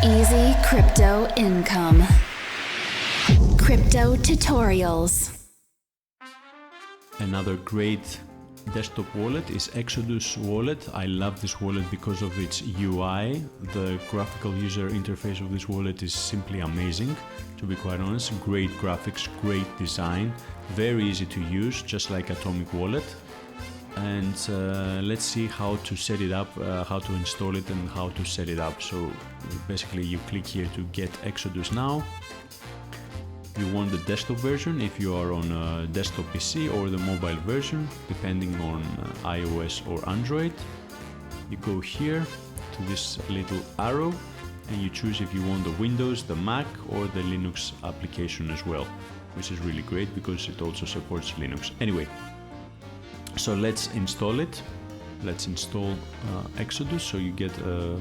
Easy crypto income. Crypto tutorials. Another great desktop wallet is Exodus wallet. I love this wallet because of its UI. The graphical user interface of this wallet is simply amazing, to be quite honest. Great graphics, great design, very easy to use, just like Atomic Wallet. And let's see how to set it up, how to install it and how to set it up. So basically you click here to get Exodus now. You want the desktop version if you are on a desktop PC, or the mobile version depending on iOS or Android. You go here to this little arrow and you choose if you want the Windows, the Mac or the Linux application as well, which is really great because it also supports Linux. Anyway, so let's install it. Let's install Exodus so you get a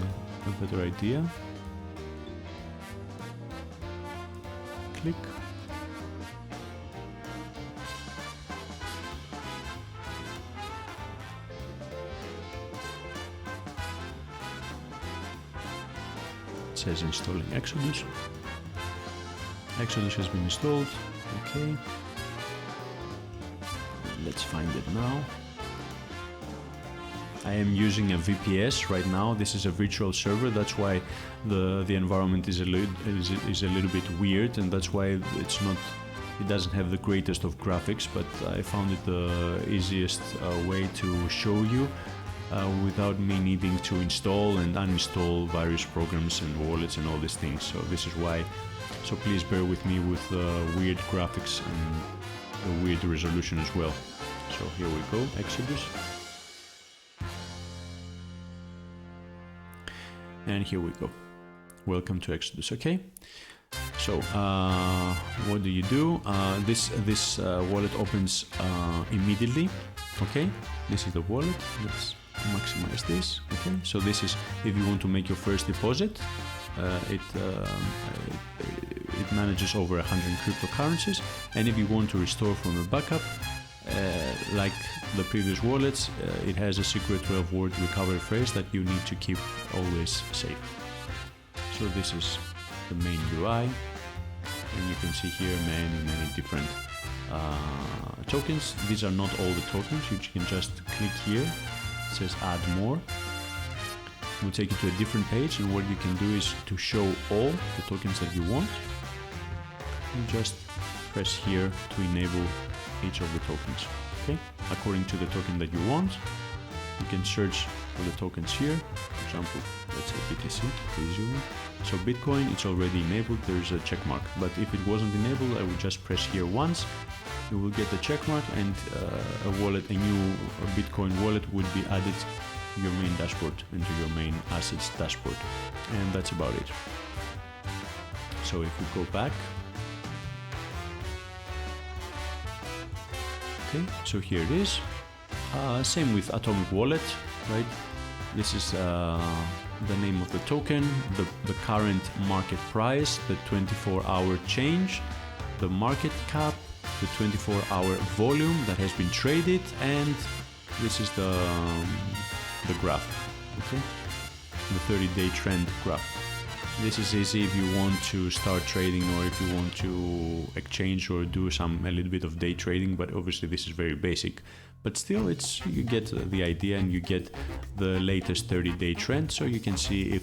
better idea. Click. It says installing Exodus. Exodus has been installed. Okay. Let's find it now. I am using a VPS right now. This is a virtual server. That's why the environment is a little bit weird, and that's why it doesn't have the greatest of graphics. But I found it the easiest way to show you without me needing to install and uninstall various programs and wallets and all these things. So this is why. So please bear with me with the weird graphics and the weird resolution as well. So here we go, Exodus. And here we go. Welcome to Exodus, okay? So what do? This wallet opens immediately, okay? This is the wallet. Let's maximize this, okay? So this is if you want to make your first deposit. It manages over 100 cryptocurrencies, and if you want to restore from a backup, like the previous wallets, it has a secret 12-word recovery phrase that you need to keep always safe. So this is the main UI, and you can see here many different tokens. These are not all the tokens. You can just click here. It says add more. It will take you to a different page, and what you can do is to show all the tokens that you want. You just press here to enable each of the tokens, okay? According to the token that you want, you can search for the tokens here. For example, let's say BTC, Ethereum. So Bitcoin, it's already enabled, there's a check mark. But if it wasn't enabled, I would just press here once. You will get the check mark, and a new Bitcoin wallet would be added to your main dashboard, into your main assets dashboard. And that's about it. So if we go back, okay, so here it is. Same with Atomic Wallet, right? This is the name of the token, the current market price, the 24-hour change, the market cap, the 24-hour volume that has been traded, and this is the graph, okay? The 30-day trend graph. This is easy if you want to start trading, or if you want to exchange or do a little bit of day trading, but obviously this is very basic. But still, you get the idea, and you get the latest 30-day trend, so you can see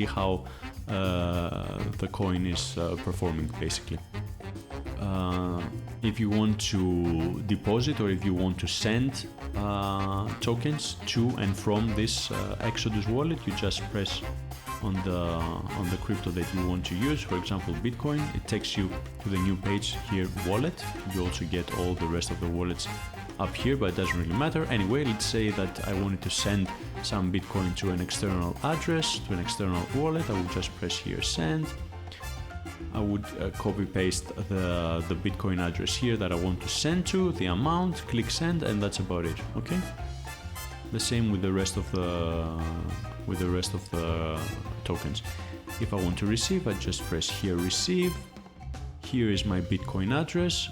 how the coin is performing basically. If you want to deposit, or if you want to send tokens to and from this Exodus wallet, you just press on the crypto that you want to use. For example, Bitcoin. It takes you to the new page here, wallet. You also get all the rest of the wallets up here, but it doesn't really matter. Anyway, let's say that I wanted to send some Bitcoin to an external address, to an external wallet. I would just press here, send. I would copy paste the Bitcoin address here that I want to send to, the amount, click send, and that's about it, okay? The same with the rest of the tokens. If I want to receive, I just press here, receive. Here is my Bitcoin address.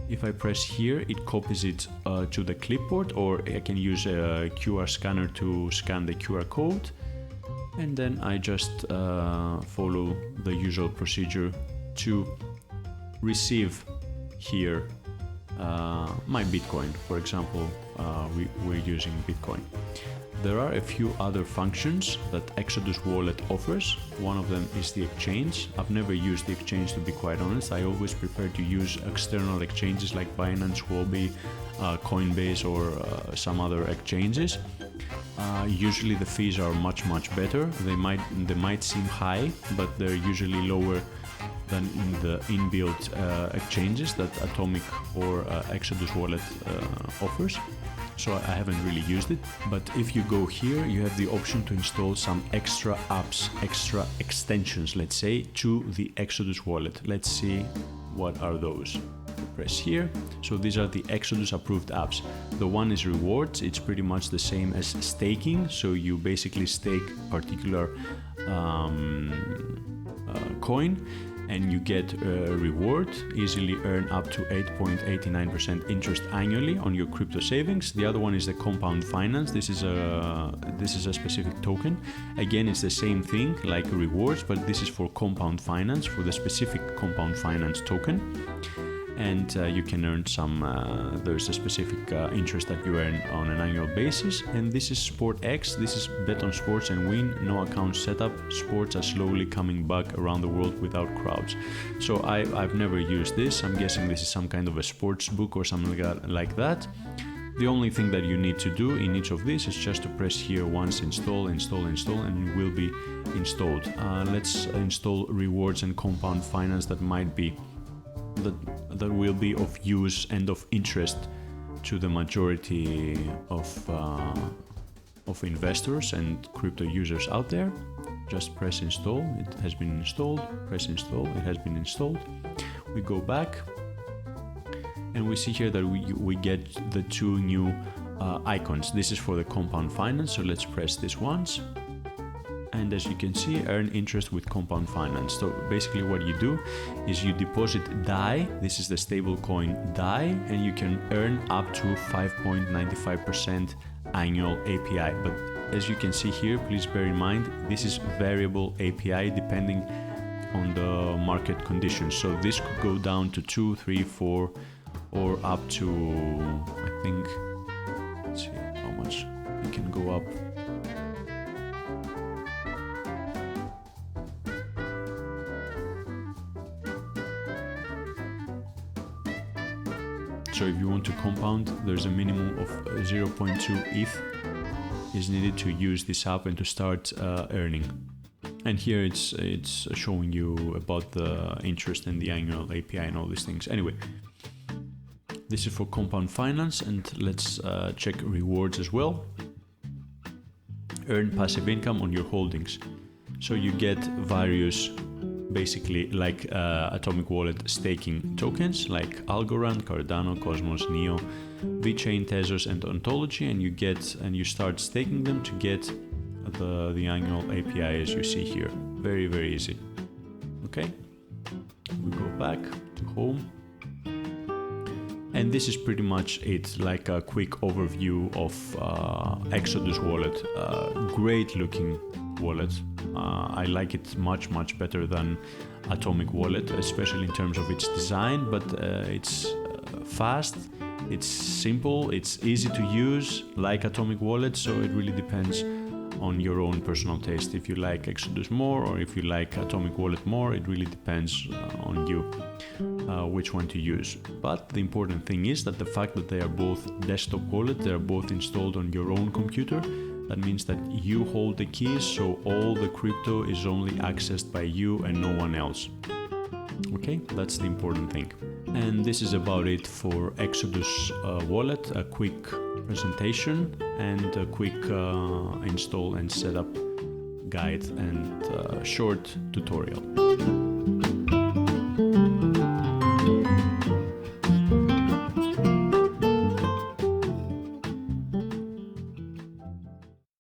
If I press here, it copies it to the clipboard, or I can use a QR scanner to scan the QR code. And then I just follow the usual procedure to receive here my Bitcoin. For example, we're using Bitcoin. There are a few other functions that Exodus Wallet offers. One of them is the exchange. I've never used the exchange, to be quite honest. I always prefer to use external exchanges like Binance, Huobi, Coinbase, or some other exchanges. Usually the fees are much better. They might seem high, but they're usually lower than in the inbuilt exchanges that Atomic or Exodus Wallet offers. So I haven't really used it, but if you go here, you have the option to install some extra apps, extra extensions, let's say, to the Exodus Wallet. Let's see what are those. Press here. So these are the Exodus approved apps. The one is rewards. It's pretty much the same as staking. So you basically stake particular coin, and you get a reward, easily earn up to 8.89% interest annually on your crypto savings. The other one is the Compound Finance. This is a specific token. Again, it's the same thing like rewards, but this is for Compound Finance, for the specific Compound Finance token. And you can earn some, there's a specific interest that you earn on an annual basis. And this is SportX. This is bet on sports and win, no account setup. Sports are slowly coming back around the world without crowds. So I've never used this. I'm guessing this is some kind of a sports book or something like that. The only thing that you need to do in each of these is just to press here once, install, and it will be installed. Let's install rewards and Compound Finance that might be that will be of use and of interest to the majority of investors and crypto users out there. Just press install. It has been installed. Press install. It has been installed. We go back and we see here that we get the two new icons. This is for the Compound Finance, so let's press this once. And as you can see, earn interest with Compound Finance. So basically what you do is you deposit DAI, this is the stable coin DAI, and you can earn up to 5.95% annual API. But as you can see here, please bear in mind, this is variable API depending on the market conditions. So this could go down to 2, 3, 4, or up to, I think, let's see how much it can go up. So if you want to compound, there's a minimum of 0.2 ETH is needed to use this app and to start earning. And here it's showing you about the interest and the annual API and all these things. Anyway, this is for Compound Finance, and let's check rewards as well. Earn passive income on your holdings. So you get various, basically like Atomic Wallet staking tokens like Algorand, Cardano, Cosmos, Neo, VeChain, Tezos, and Ontology, and you start staking them to get the annual API as you see here. Very, very easy. Okay, we go back to home. And this is pretty much it, like a quick overview of Exodus Wallet. Great looking wallet. I like it much better than Atomic Wallet, especially in terms of its design, but it's fast, it's simple, it's easy to use like Atomic Wallet, so it really depends on your own personal taste. If you like Exodus more or if you like Atomic Wallet more, it really depends on you which one to use. But the important thing is that the fact that they are both desktop wallet, they are both installed on your own computer. That means that you hold the keys, so all the crypto is only accessed by you and no one else. Okay, that's the important thing. And this is about it for Exodus Wallet, a quick presentation and a quick install and setup guide and short tutorial.